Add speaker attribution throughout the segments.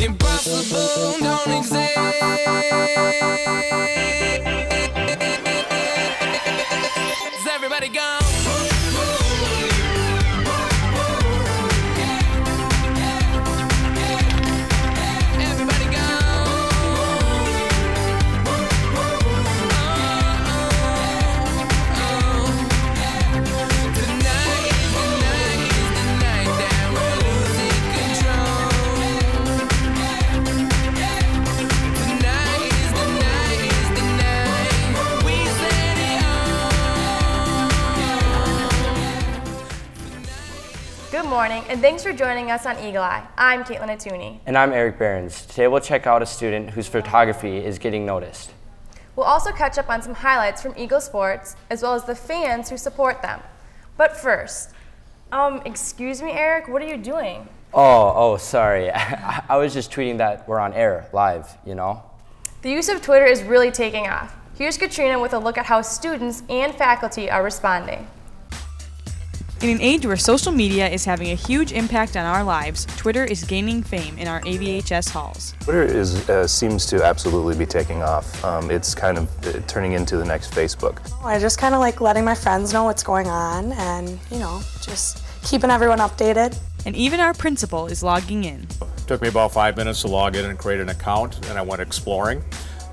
Speaker 1: Impossible don't exist. Is everybody gone? Everybody gone. Tonight is the night that we're losing control. Tonight is the night we set it on.
Speaker 2: Good morning, and thanks for joining us on EaglEye. I'm Caitlin Atuni.
Speaker 3: And I'm Eric Behrens. Today we'll check out a student whose photography is getting noticed.
Speaker 2: We'll also catch up on some highlights from Eagle Sports, as well as the fans who support them. But first, excuse me, Eric, what are you doing?
Speaker 3: Oh, sorry. I was just tweeting that we're on air, live, you know?
Speaker 2: The use of Twitter is really taking off. Here's Katrina with a look at how students and faculty are responding.
Speaker 4: In an age where social media is having a huge impact on our lives, Twitter is gaining fame in our AVHS halls.
Speaker 5: Twitter seems to absolutely be taking off. It's kind of turning into the next Facebook.
Speaker 6: I just kind of like letting my friends know what's going on and, you know, just keeping everyone updated.
Speaker 4: And even our principal is logging in.
Speaker 7: It took me about 5 minutes to log in and create an account, and I went exploring,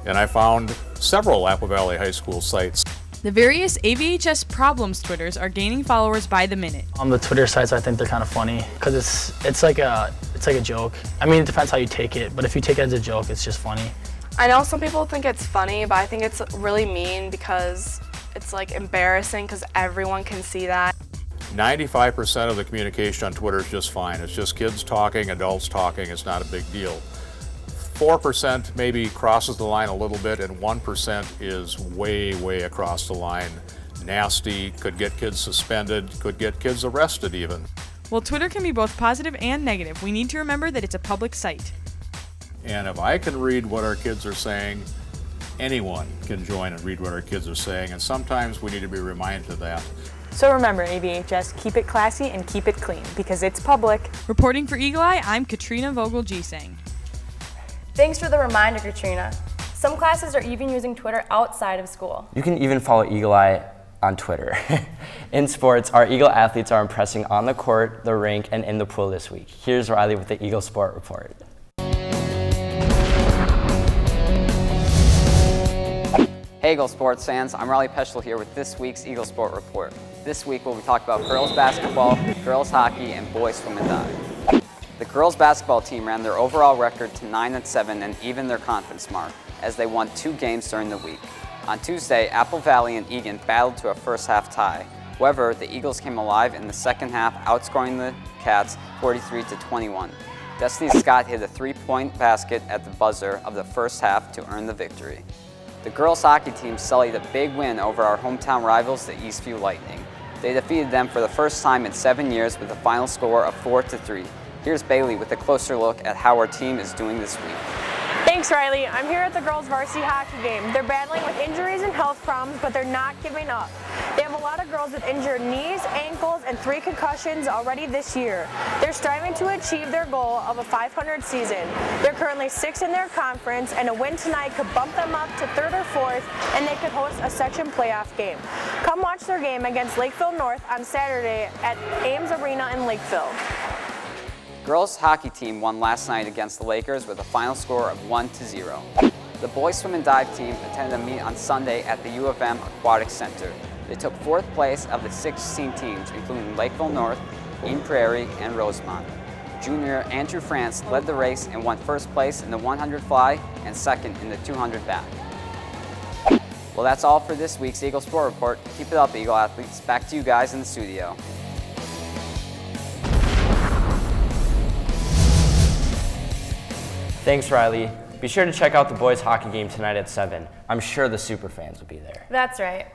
Speaker 7: and I found several Apple Valley High School sites.
Speaker 4: The various AVHS problems Twitters are gaining followers by the minute.
Speaker 8: On the Twitter sites, I think they're kind of funny because it's like a joke. I mean, it depends how you take it, but if you take it as a joke, it's just funny.
Speaker 9: I know some people think it's funny, but I think it's really mean because it's like embarrassing because everyone can see that.
Speaker 7: 95% of the communication on Twitter is just fine. It's just kids talking, adults talking. It's not a big deal. 4% maybe crosses the line a little bit, and 1% is way across the line. Nasty, could get kids suspended, could get kids arrested even.
Speaker 4: While Twitter can be both positive and negative, we need to remember that it's a public site.
Speaker 7: And if I can read what our kids are saying, anyone can join and read what our kids are saying, and sometimes we need to be reminded of that.
Speaker 10: So remember, AVHS, keep it classy and keep it clean, because it's public.
Speaker 4: Reporting for EaglEye, I'm Katrina Vogel-Gisang.
Speaker 2: Thanks for the reminder, Katrina. Some classes are even using Twitter outside of school.
Speaker 3: You can even follow EaglEye on Twitter. In sports, our Eagle athletes are impressing on the court, the rink, and in the pool this week. Here's Riley with the Eagle Sport Report.
Speaker 11: Hey Eagle Sports fans, I'm Riley Peschel here with this week's Eagle Sport Report. This week we'll be talking about girls basketball, girls hockey, and boys swim and dive. The girls basketball team ran their overall record to 9-7 and even their conference mark, as they won 2 games during the week. On Tuesday, Apple Valley and Egan battled to a first half tie. However, the Eagles came alive in the second half, outscoring the Cats 43-21. Destiny Scott hit a 3-point basket at the buzzer of the first half to earn the victory. The girls hockey team sullied a big win over our hometown rivals, the Eastview Lightning. They defeated them for the first time in 7 years with a final score of 4-3. Here's Bailey with a closer look at how our team is doing this week.
Speaker 12: Thanks, Riley. I'm here at the girls' varsity hockey game. They're battling with injuries and health problems, but they're not giving up. They have a lot of girls with injured knees, ankles, and 3 concussions already this year. They're striving to achieve their goal of a 500 season. They're currently 6th in their conference, and a win tonight could bump them up to 3rd or 4th, and they could host a section playoff game. Come watch their game against Lakeville North on Saturday at Ames Arena in Lakeville.
Speaker 11: Girls hockey team won last night against the Lakers with a final score of 1-0. The boys swim and dive team attended a meet on Sunday at the U of M Aquatic Center. They took 4th place of the 16 teams, including Lakeville North, Eden Prairie, and Rosemont. Junior Andrew France led the race and won 1st place in the 100 fly and 2nd in the 200 back. Well, that's all for this week's Eagle Sport Report. Keep it up, Eagle athletes. Back to you guys in the studio.
Speaker 3: Thanks, Riley. Be sure to check out the boys hockey game tonight at 7. I'm sure the super fans will be there.
Speaker 2: That's right.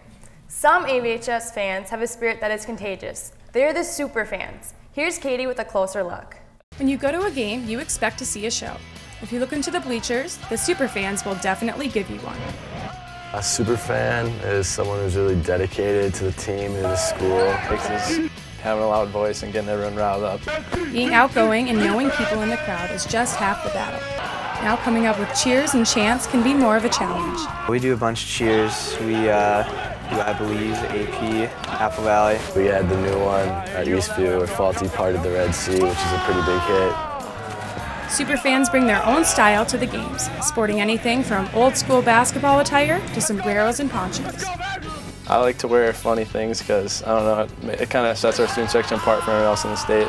Speaker 2: Some AVHS fans have a spirit that is contagious. They're the super fans. Here's Katie with a closer look.
Speaker 13: When you go to a game, you expect to see a show. If you look into the bleachers, the super fans will definitely give you one.
Speaker 14: A super fan is someone who's really dedicated to the team and to the school. having a loud voice and getting everyone riled up.
Speaker 13: Being outgoing and knowing people in the crowd is just half the battle. Now coming up with cheers and chants can be more of a challenge.
Speaker 15: We do a bunch of cheers. We do, I believe, AP, Apple Valley.
Speaker 16: We had the new one at Eastview, where Faulty parted the Red Sea, which is a pretty big hit.
Speaker 13: Superfans bring their own style to the games, sporting anything from old school basketball attire to sombreros and ponchos.
Speaker 14: I like to wear funny things because, I don't know, it kind of sets our student section apart from everyone else in the state.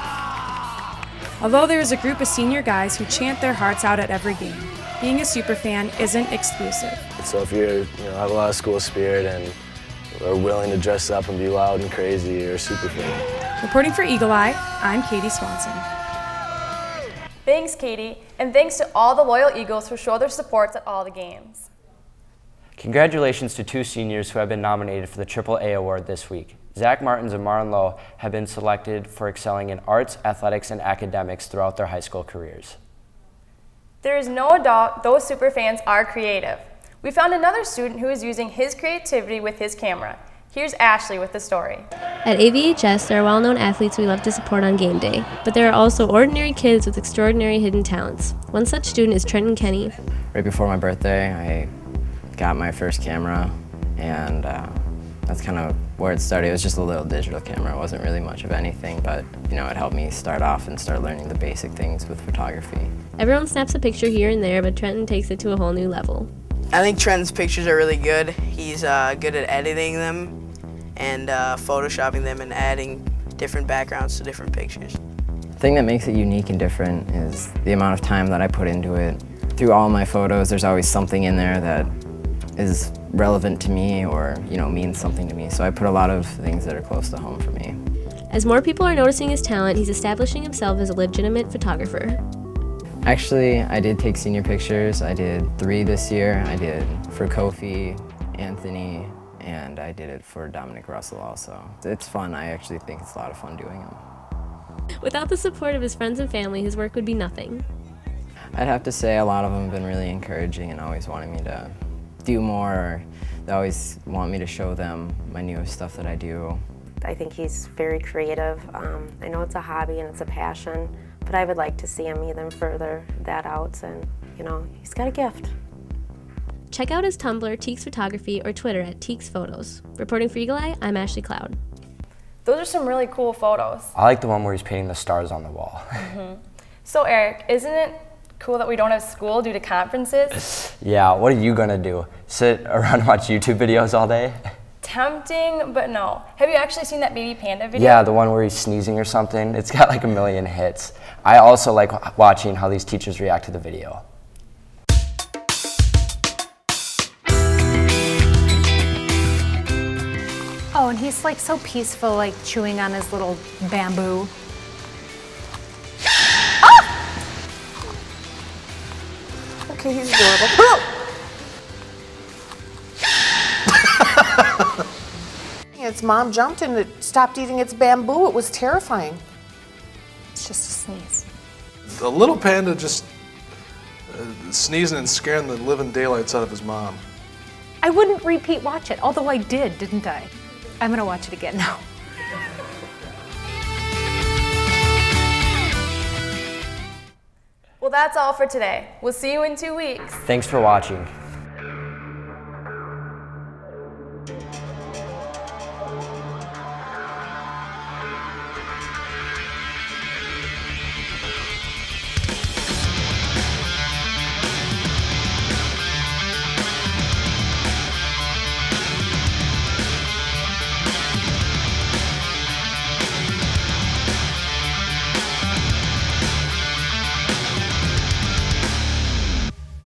Speaker 13: Although there is a group of senior guys who chant their hearts out at every game, being a superfan isn't exclusive.
Speaker 16: So if you have a lot of school spirit and are willing to dress up and be loud and crazy, you're a superfan.
Speaker 13: Reporting for EaglEye, I'm Katie Swanson.
Speaker 2: Thanks, Katie, and thanks to all the loyal Eagles who show their supports at all the games.
Speaker 3: Congratulations to 2 seniors who have been nominated for the AAA award this week. Zach Martins and Marlon Lowe have been selected for excelling in arts, athletics, and academics throughout their high school careers.
Speaker 2: There is no doubt those superfans are creative. We found another student who is using his creativity with his camera. Here's Ashley with the story.
Speaker 17: At AVHS, there are well-known athletes we love to support on game day, but there are also ordinary kids with extraordinary hidden talents. One such student is Trenton Kenney.
Speaker 18: Right before my birthday, I got my first camera, and that's kind of where it started. It was just a little digital camera. It wasn't really much of anything, but it helped me start off and start learning the basic things with photography.
Speaker 17: Everyone snaps a picture here and there, but Trenton takes it to a whole new level.
Speaker 19: I think Trenton's pictures are really good. He's good at editing them and photoshopping them and adding different backgrounds to different pictures.
Speaker 18: The thing that makes it unique and different is the amount of time that I put into it. Through all my photos, there's always something in there that is relevant to me or means something to me. So I put a lot of things that are close to home for me.
Speaker 17: As more people are noticing his talent, he's establishing himself as a legitimate photographer.
Speaker 18: Actually, I did take senior pictures. I did 3 this year. I did for Kofi, Anthony, and I did it for Dominic Russell also. It's fun. I actually think it's a lot of fun doing them.
Speaker 17: Without the support of his friends and family, his work would be nothing.
Speaker 18: I'd have to say a lot of them have been really encouraging and always wanting me to do more. Or they always want me to show them my newest stuff that I do.
Speaker 20: I think he's very creative. I know it's a hobby and it's a passion, but I would like to see him even further that out, and he's got a gift.
Speaker 17: Check out his Tumblr, Teeks Photography, or Twitter at Teeks Photos. Reporting for EaglEye, I'm Ashley Cloud.
Speaker 2: Those are some really cool photos.
Speaker 3: I like the one where he's painting the stars on the wall.
Speaker 2: So Eric, isn't it cool that we don't have school due to conferences?
Speaker 3: Yeah, what are you gonna do? Sit around and watch YouTube videos all day?
Speaker 2: Tempting, but no. Have you actually seen that baby panda video?
Speaker 3: Yeah, the one where he's sneezing or something. It's got like 1 million hits. I also like watching how these teachers react to the video.
Speaker 21: Oh, and he's like so peaceful, like chewing on his little bamboo. Ah!
Speaker 22: Okay, he's adorable. Its mom jumped and it stopped eating its bamboo. It was terrifying.
Speaker 21: It's just a sneeze.
Speaker 23: The little panda just sneezing and scaring the living daylights out of his mom.
Speaker 21: I wouldn't repeat watch it, although I did, didn't I? I'm gonna watch it again now.
Speaker 2: Well, that's all for today. We'll see you in 2 weeks.
Speaker 3: Thanks for watching.